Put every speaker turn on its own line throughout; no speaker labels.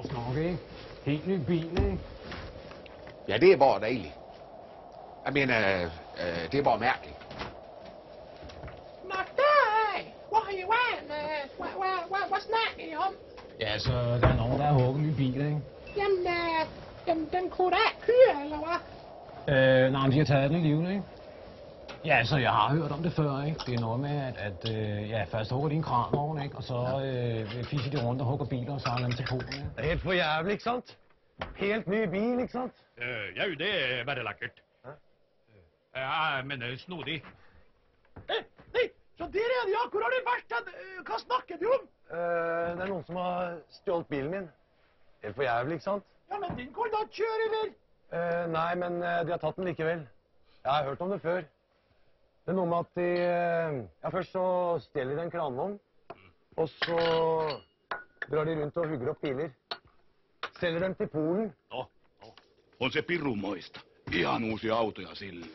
Godt nok, ikke? Helt ny bil, ikke?
Ja, det er bare dejligt. Jeg mener, det er bare mærkeligt.
Nå, der! Hvor har I været? Hvad snakker I om?
Ja, så der er nogen, der har hugget en ny bil, ikke?
Jamen, den kunne da ikke køre, eller hvad?
Nej, men de har taget den i livet, ikke? Ja, så jeg har hørt om det før, ikke? Det er noget med, at ja, først hugger de en kranvogn, ikke? Og så fisser de rundt og hugger biler og sejler dem til Polen, ikke?
Det er helt for jævlig, ikke sant? Helt ny bil, ikke sant?
Ja, det er bare lekkert. Ja, men snodig.
Nej, så dere er de akkurat det verste. Hva snakker du om?
Det er noen som har stjålet bilen min. Helt for jævlig, ikke sant?
Ja, men den kunne da kjøre, eller?
Nei, men de har tatt den likevel. Jeg har hørt om det før. Det er noe med at de... Ja, først så stjeler de en kranvogn, og så drar de rundt og hugger opp biler. Selger dem til Polen.
On se pirumoista. Ihan uusia autoja sille.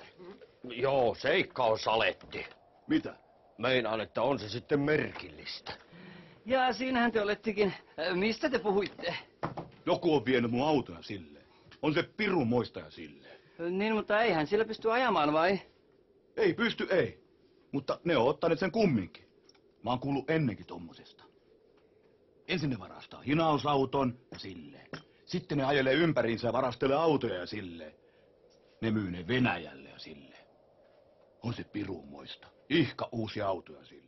Joo, seikkaussaletti.
Mitä?
Meinaan, että on se sitten merkillistä.
Ja siinähän te olettekin. Mistä te puhuitte?
Joku on vienyt mun autoja sille. On se pirumoista ja sille.
Niin, mutta eihän sillä pysty ajamaan, vai?
Ei pysty, ei. Mutta ne on ottaneet sen kumminkin. Mä oon kuullut ennenkin tommosesta. Ensin ne varastaa hinausauton ja silleen. Sitten ne ajelee ympäriinsä ja varastelee autoja ja silleen. Ne myy ne Venäjälle ja silleen. On se pirunmoista. Ihka uusia autoja sille.